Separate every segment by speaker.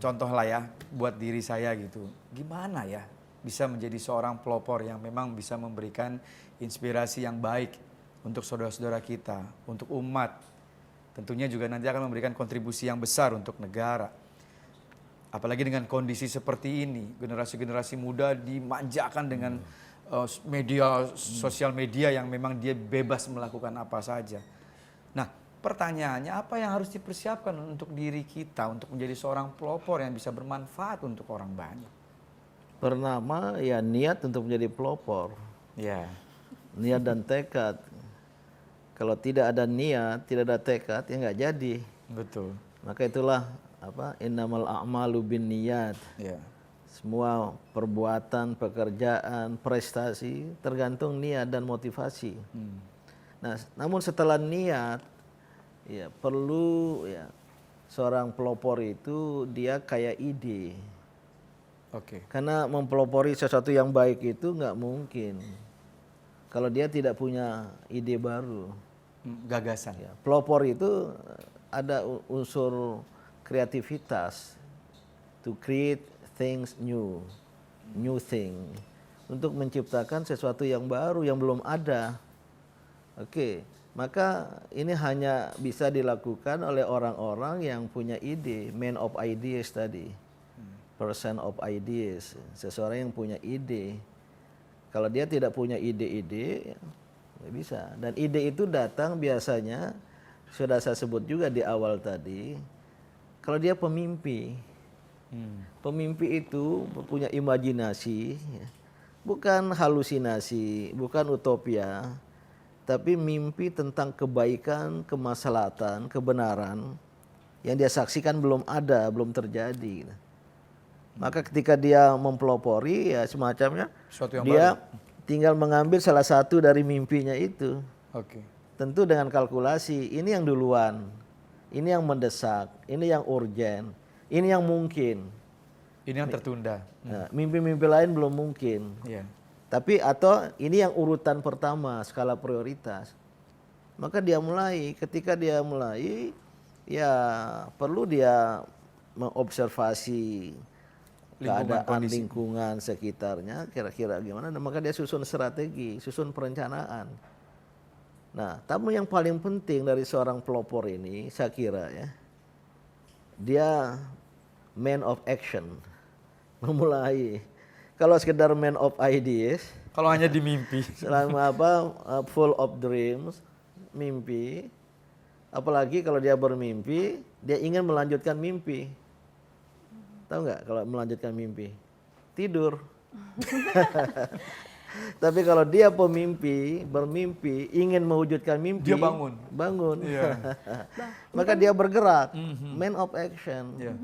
Speaker 1: contoh lah ya buat diri saya gitu. Gimana ya bisa menjadi seorang pelopor yang memang bisa memberikan inspirasi yang baik untuk saudara-saudara kita, untuk umat. Tentunya juga nanti akan memberikan kontribusi yang besar untuk negara. Apalagi dengan kondisi seperti ini, generasi-generasi muda dimanjakan dengan media sosial media yang memang dia bebas melakukan apa saja. Nah, pertanyaannya apa yang harus dipersiapkan untuk diri kita untuk menjadi seorang pelopor yang bisa bermanfaat untuk orang banyak?
Speaker 2: Pertama ya niat untuk menjadi pelopor.
Speaker 1: Ya.
Speaker 2: Niat dan tekad. Kalau tidak ada niat, tidak ada tekad, ya nggak jadi.
Speaker 1: Betul.
Speaker 2: Maka itulah innamal a'malu binniyat.
Speaker 1: Ya.
Speaker 2: Semua perbuatan, pekerjaan, prestasi tergantung niat dan motivasi. Nah, namun setelah niat, ya perlu ya seorang pelopor itu dia kayak ide.
Speaker 1: Oke.
Speaker 2: Karena mempelopori sesuatu yang baik itu nggak mungkin kalau dia tidak punya ide baru.
Speaker 1: Gagasan.
Speaker 2: Ya, pelopor itu ada unsur kreativitas, to create things new thing, untuk menciptakan sesuatu yang baru yang belum ada. Oke, maka ini hanya bisa dilakukan oleh orang-orang yang punya ide, man of ideas tadi, person of ideas, seseorang yang punya ide. Kalau dia tidak punya ide-ide, ya, nggak bisa. Dan ide itu datang biasanya, sudah saya sebut juga di awal tadi, kalau dia pemimpi. Pemimpi itu punya imajinasi, bukan halusinasi, bukan utopia, tapi mimpi tentang kebaikan, kemaslahatan, kebenaran yang dia saksikan belum ada, belum terjadi. Maka ketika dia mempelopori ya semacamnya dia tinggal mengambil salah satu dari mimpinya itu.
Speaker 1: Oke.
Speaker 2: Tentu dengan kalkulasi, ini yang duluan, ini yang mendesak, ini yang urgen, ini yang mungkin.
Speaker 1: Ini yang tertunda.
Speaker 2: Nah, mimpi-mimpi lain belum mungkin.
Speaker 1: Iya.
Speaker 2: Tapi atau ini yang urutan pertama skala prioritas. Maka dia mulai, ketika dia mulai ya perlu dia mengobservasi keadaan lingkungan sekitarnya kira-kira gimana, dan maka dia susun strategi, susun perencanaan. Nah, tamu yang paling penting dari seorang pelopor ini saya kira ya, dia man of action, memulai. Kalau sekedar man of ideas,
Speaker 1: kalau hanya di mimpi,
Speaker 2: selama full of dreams, mimpi, apalagi kalau dia bermimpi, dia ingin melanjutkan mimpi. Tahu nggak kalau melanjutkan mimpi? Tidur. Tapi kalau dia pemimpi, bermimpi, ingin mewujudkan mimpi,
Speaker 1: dia bangun.
Speaker 2: Yeah. Maka dia bergerak, man of action.
Speaker 1: Yeah.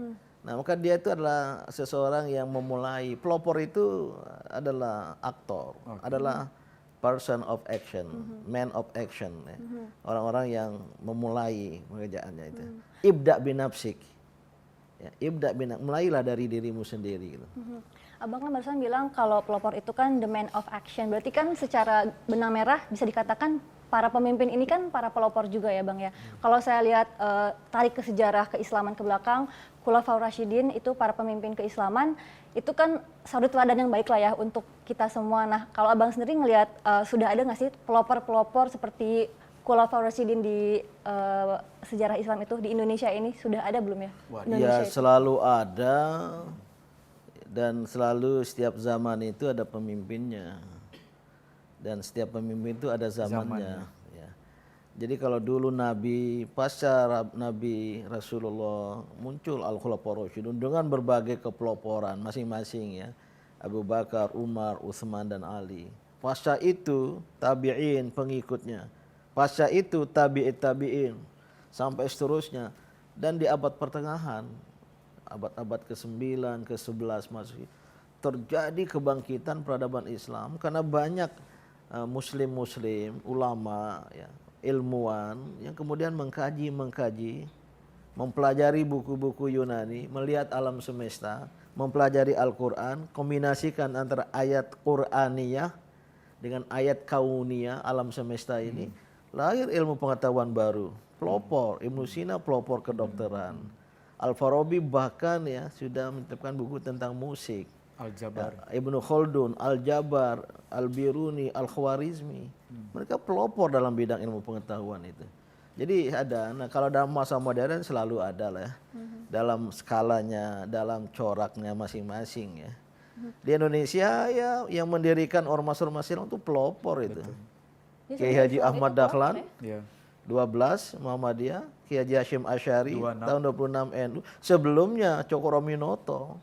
Speaker 2: Nah, maka dia itu adalah seseorang yang memulai. Pelopor itu adalah aktor, adalah person of action, man of action. Ya. Orang-orang yang memulai pekerjaannya itu. Ibda binafsik. Ya, ibda binak, mulailah dari dirimu sendiri gitu.
Speaker 3: Abang kan barusan bilang kalau pelopor itu kan the man of action. Berarti kan secara benang merah bisa dikatakan para pemimpin ini kan para pelopor juga ya Bang ya. Kalau saya lihat tarik ke sejarah keislaman ke belakang, Khulafaur Rasyidin itu para pemimpin keislaman itu kan suri teladan yang baik lah ya untuk kita semua. Nah, kalau Abang sendiri ngelihat sudah ada nggak sih pelopor-pelopor seperti Khulafaur Rasyidin di sejarah Islam itu di Indonesia ini sudah ada belum ya?
Speaker 2: Ya selalu ada, dan selalu setiap zaman itu ada pemimpinnya, dan setiap pemimpin itu ada zamannya. Ya. Jadi kalau dulu Nabi, pasca Nabi Rasulullah muncul Al-Khulafaur Rasyidun dengan berbagai kepeloporan masing-masing ya, Abu Bakar, Umar, Utsman dan Ali. Pasca itu tabi'in pengikutnya. Pasca itu tabi'in sampai seterusnya, dan di abad pertengahan, abad-abad ke-9, ke-11 masih terjadi kebangkitan peradaban Islam karena banyak muslim-muslim, ulama, ya, ilmuwan yang kemudian mengkaji, mempelajari buku-buku Yunani, melihat alam semesta, mempelajari Al-Quran, kombinasikan antara ayat Qur'aniyah dengan ayat kauniyah alam semesta ini. Lahir ilmu pengetahuan baru, pelopor, Ibnu Sina pelopor kedokteran, Al-Farabi bahkan ya sudah menciptakan buku tentang musik.
Speaker 1: Al-Jabar.
Speaker 2: Ibnu Khaldun, Al-Jabar, Al-Biruni, Al-Khwarizmi. Mereka pelopor dalam bidang ilmu pengetahuan itu. Jadi ada, nah kalau dalam masa modern selalu ada lah ya. Dalam skalanya, dalam coraknya masing-masing ya. Di Indonesia ya yang mendirikan ormas-ormas Islam itu pelopor itu.
Speaker 3: Jadi
Speaker 2: Kiai
Speaker 3: sebenarnya
Speaker 2: Haji
Speaker 3: Islam
Speaker 2: Ahmad
Speaker 3: itu pelopor
Speaker 2: Dahlan,
Speaker 3: ya?
Speaker 1: Ya.
Speaker 2: 12 Muhammadiyah, Kiai Haji Hashim Asy'ari
Speaker 1: 26.
Speaker 2: tahun 26 NU. Sebelumnya Cokro Minoto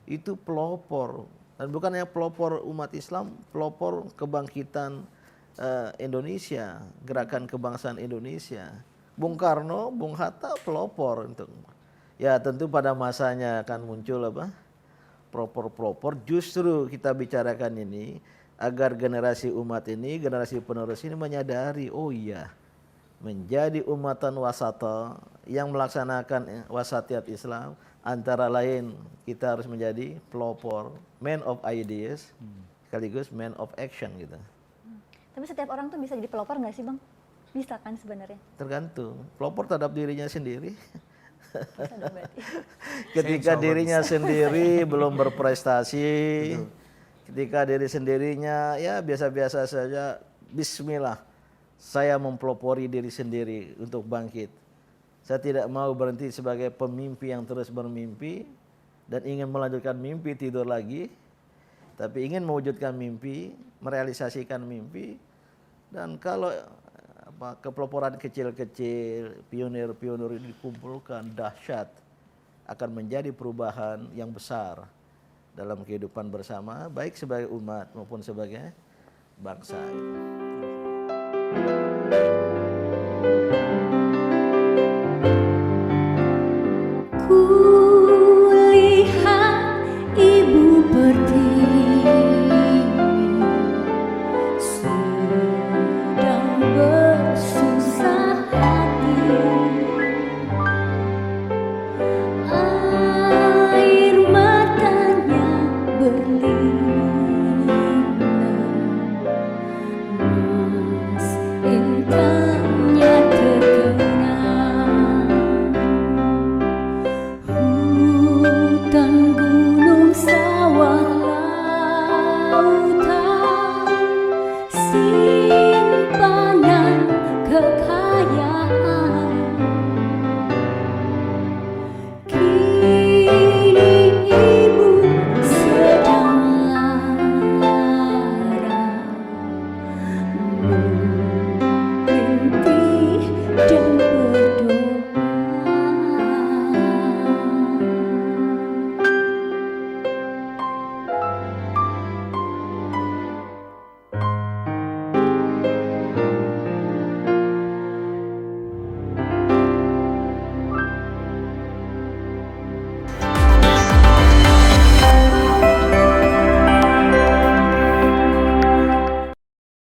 Speaker 2: itu pelopor, dan bukannya pelopor umat Islam, pelopor kebangkitan Indonesia, gerakan kebangsaan Indonesia. Bung Karno, Bung Hatta pelopor untuk. Ya tentu pada masanya akan muncul apa? Pelopor-pelopor. Justru kita bicarakan ini agar generasi umat ini, generasi penerus ini menyadari, oh iya, menjadi umatan wasata yang melaksanakan wasatiyat Islam, antara lain kita harus menjadi pelopor, man of ideas, sekaligus man of action gitu.
Speaker 3: Tapi setiap orang tuh bisa jadi pelopor nggak sih Bang? Bisa kan sebenarnya?
Speaker 2: Tergantung, pelopor terhadap dirinya sendiri.
Speaker 3: Bisa dong berarti.
Speaker 2: Ketika dirinya sendiri belum berprestasi, ketika diri sendirinya ya biasa-biasa saja, bismillah, saya mempelopori diri sendiri untuk bangkit. Saya tidak mau berhenti sebagai pemimpi yang terus bermimpi dan ingin melanjutkan mimpi, tidur lagi, tapi ingin mewujudkan mimpi, merealisasikan mimpi. Dan kalau kepeloporan kecil-kecil, pionir-pionir ini dikumpulkan, dahsyat, akan menjadi perubahan yang besar dalam kehidupan bersama, baik sebagai umat maupun sebagai bangsa.